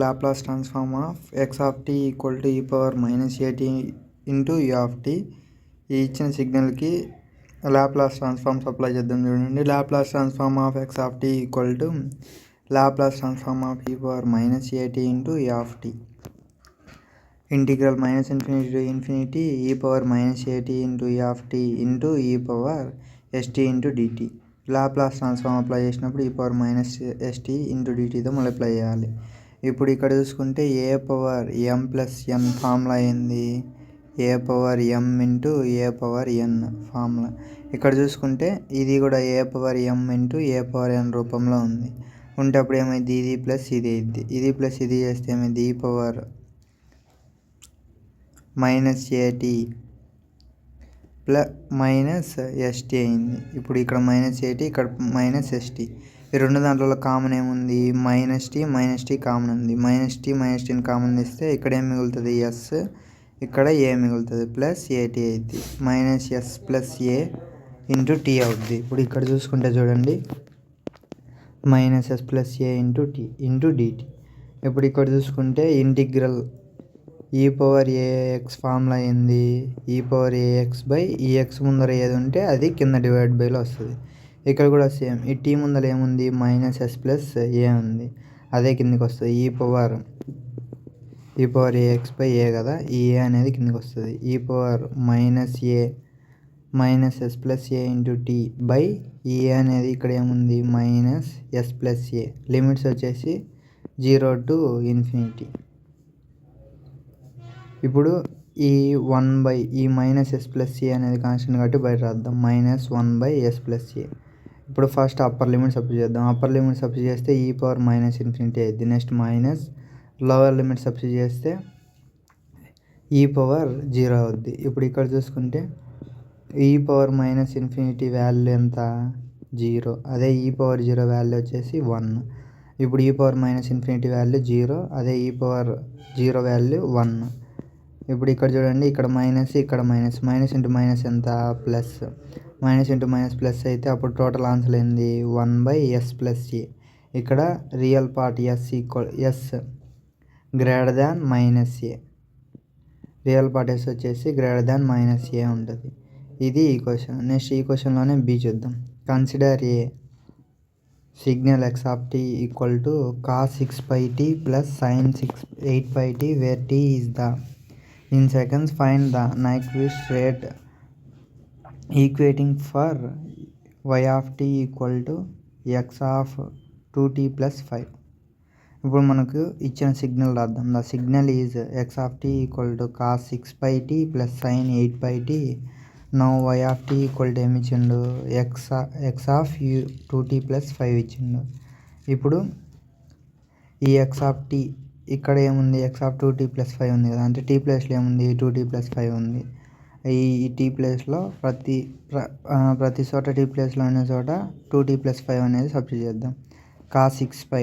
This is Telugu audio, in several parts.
Laplace transform of x of tea equal to e power minus a t into u of t. ఈ ఇచ్చిన సిగ్నల్కి లాప్లాస్ ట్రాన్స్ఫార్మ్స్ అప్లై చేద్దాం. చూడండి, Laplace transform of x of tea equal to Laplace transform of e power minus a t into u of t. Integral minus infinity to infinity e power minus a t into u of t into e power s t into d t. Laplace transform apply చేసినప్పుడు e power minus ST into డిటీతో multiply చేయాలి. ఇప్పుడు ఇక్కడ చూసుకుంటే ఏ పవర్ ఎం ప్లస్ ఎన్ ఫార్ములా అయింది, ఏ పవర్ ఎం ఇంటూ ఏ పవర్ ఎన్ ఫార్ములా. ఇక్కడ చూసుకుంటే ఇది కూడా ఏ పవర్ ఎం ఇంటూ ఏ పవర్ ఎన్ రూపంలో ఉంది. ఉంటే అప్పుడు ఏమైంది, ఇది ప్లస్ ఇది అయింది, ఇది ప్లస్ ఇది చేస్తే ఏమైంది, ఈ పవర్ మైనస్ ఏటీ ప్లస్ మైనస్ ఎస్టీ అయింది. ఇప్పుడు ఇక్కడ మైనస్ ఏటీ, ఇక్కడ మైనస్ ఎస్టీ. ఈ రెండు దాంట్లో కామన్ ఏముంది, మైనస్ టీ కామన్ ఉంది. మైనస్ టీని కామన్ తీస్తే ఇక్కడ ఏం మిగులుతుంది, ఎస్, ఇక్కడ ఏ మిగులుతుంది, ప్లస్ ఏటీ అవుతుంది. Minus S plus A into tea అవుతుంది. ఇప్పుడు ఇక్కడ చూసుకుంటే చూడండి, minus S plus A into tea into dt. ఇప్పుడు ఇక్కడ చూసుకుంటే ఇంటిగ్రల్ ఈ పవర్ ఏఎక్స్ ఫార్ములా అయింది, ఈ పవర్ ఏఎక్స్ బై ఈఎక్స్ ముందర ఏది ఉంటే అది కింద డివైడ్ బైలో వస్తుంది. ఇక్కడ కూడా సేమ్, ఈ టీ ముందర ఏముంది, మైనస్ ఎస్ ప్లస్ ఏ ఉంది, అదే కిందికి వస్తుంది. ఈ పవర్ ఏఎక్స్ బై ఏ కదా, ఈ ఏ అనేది కిందికి వస్తుంది. E power minus A minus S plus A into T by ఈ ఏ అనేది ఇక్కడ ఏముంది, minus S plus A. Limits వచ్చేసి 0 to ఇన్ఫినిటీ. ఇప్పుడు ఈ 1 ఈ మైనస్ ఎస్ ప్లస్ ఏ అనేది కాన్స్టెంట్ కాబట్టి బయట రాద్దాం, మైనస్ 1 ఎస్ ప్లస్ ఏ. ఇప్పుడు ఫస్ట్ అప్పర్ లిమిట్ సబ్స్టిట్యూట్ చేద్దాం. అప్పర్ లిమిట్ సబ్స్టిట్యూట్ చేస్తే ఈ పవర్ మైనస్ ఇన్ఫినిటీ అయింది. Next minus lower limit substitute చేస్తే ఈ పవర్ 0 అవుద్ది. ఇప్పుడు ఇక్కడ చూసుకుంటే ఈ పవర్ మైనస్ ఇన్ఫినిటీ వాల్యూ ఎంత, 0. అదే ఈ పవర్ 0 వాల్యూ వచ్చేసి 1. ఇప్పుడు ఈ పవర్ మైనస్ ఇన్ఫినిటీ వాల్యూ 0, అదే ఈ పవర్ 0 వాల్యూ 1. ఇప్పుడు ఇక్కడ చూడండి, ఇక్కడ మైనస్, ఇక్కడ మైనస్, మైనస్ ఇంటూ మైనస్ ఎంత, plus. Minus into minus plus అయితే అప్పుడు టోటల్ ఆన్సర్ ఏంది, 1/s ప్లస్ ఏ. ఇక్కడ real part s greater than minus a, real part s వచ్చేసి గ్రేటర్ దాన్ మైనస్ ఏ ఉంటుంది. ఇది ఈ క్వశ్చన్. నెక్స్ట్ ఈ క్వశ్చన్లోనే బి చూద్దాం. Consider a signal x of tea equal to cos 6πt plus sine 8πt where t is the in seconds. Find the Nyquist rate equating for y of t equal to x of 2t plus 5. ఇప్పుడు మనకు ఇచ్చిన సిగ్నల్ రాద్దాం. The signal is X of tea equal to cos 6πt plus sine 8πt. Now Y of tea equal to ఏమి ఇచ్చిండు, ఎక్స్ ఆఫ్ 2t ప్లస్ 5 ఇచ్చిండు. ఇప్పుడు ఈ ఎక్స్ ఆఫ్ టీ ఇక్కడ ఏముంది, ఎక్స్ ఆఫ్ 2t ప్లస్ 5 ఉంది కదా, అంటే టీ ప్లేస్లో ఏముంది, 2t ప్లస్ 5 ఉంది. ఈ టీ ప్లేస్లో ప్రతి చోట టీ ప్లేస్లో ఉన్న చోట 2t ప్లస్ 5 అనేది సబ్స్టిట్యూట్ చేద్దాం. కాస్ 6π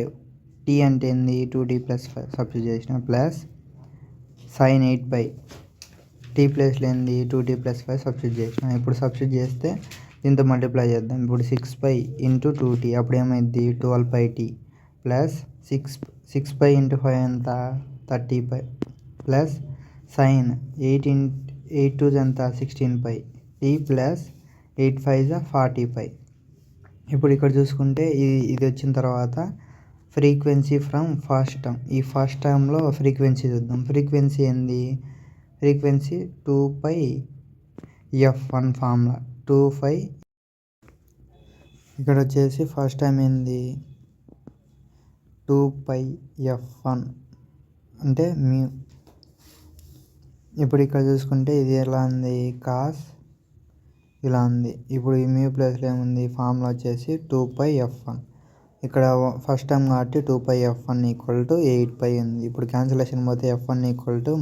టీ అంటే ఏంది, 2t ప్లస్ 5 సబ్స్టిట్యూట్ చేసిన, ప్లస్ సైన్ 8π టీ ప్లేస్లో ఏంది, 2t ప్లస్ 5 సబ్స్టిట్యూట్ చేసిన. ఇప్పుడు సబ్స్టిట్యూట్ చేస్తే దీంతో మల్టిప్లై చేద్దాం. ఇప్పుడు 6π ఇంటూ 2t అప్పుడు ఏమైంది, 12πt ప్లస్ 6π ఇంటూ 5 ఎంత, 30π ప్లస్ సైన్ 8 2 ఎంత, 16π టీ ప్లస్ 8 5 40π. ఇప్పుడు ఇక్కడ చూసుకుంటే ఇది వచ్చిన తర్వాత ఫ్రీక్వెన్సీ ఫ్రమ్ ఫస్ట్ టర్మ్. ఈ ఫస్ట్ టర్మ్లో ఫ్రీక్వెన్సీ చూద్దాం. ఫ్రీక్వెన్సీ ఏంది, ఫ్రీక్వెన్సీ 2πf1 ఫార్ములా 2π. ఇక్కడ వచ్చేసి ఫస్ట్ టైం ఏంది, 2πf1 అంటే మ్యూ. ఇప్పుడు ఇక్కడ చూసుకుంటే ఇది ఎలా ఉంది, కాస్ ఇలా ఉంది. ఇప్పుడు ఈ మ్యూ ప్లేస్లో ఏముంది, ఫార్ములా వచ్చేసి 2πf1. ఇక్కడ ఫస్ట్ టైం కాబట్టి 2πf1 ఈక్వల్ టు 8π ఉంది. ఇప్పుడు క్యాన్సిలేషన్ పోతే f1 ఈక్వల్ టు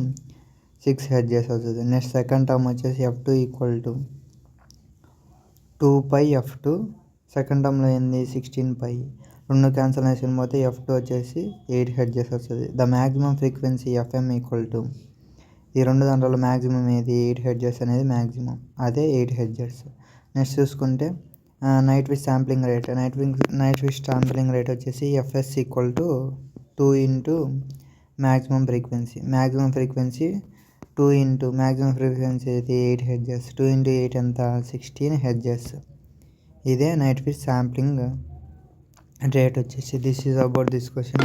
6 హెర్ట్జ్ అవుతుంది. నెక్స్ట్ సెకండ్ టర్మ్ వచ్చేసి f2 equal to 2πf2. Second టర్మ్లో ఏంది, 16π. రెండు క్యాన్సిలేషన్ పోతే f2 వచ్చేసి 8 హెర్ట్జ్ వస్తుంది. The maximum frequency fm equal to, ఈ రెండు దాంట్లో మ్యాక్సిమం ఏది, 8 హెర్ట్జ్ అనేది మ్యాక్సిమం, అదే 8 హెర్ట్జ్. నెక్స్ట్ చూసుకుంటే నైట్విస్ట్ శాంప్లింగ్ రేట్. నైట్విస్ట్ శాంప్లింగ్ రేట్ వచ్చేసి fs equal to 2 into maximum frequency 2 into maximum frequency అయితే 8 హెర్ట్జ్, 2 ఇంటూ 8 ఎంత 16 హెర్ట్జ్. ఇదే నైట్ ఫిష్ శాంప్లింగ్ రేట్ వచ్చేసి. This is about this question.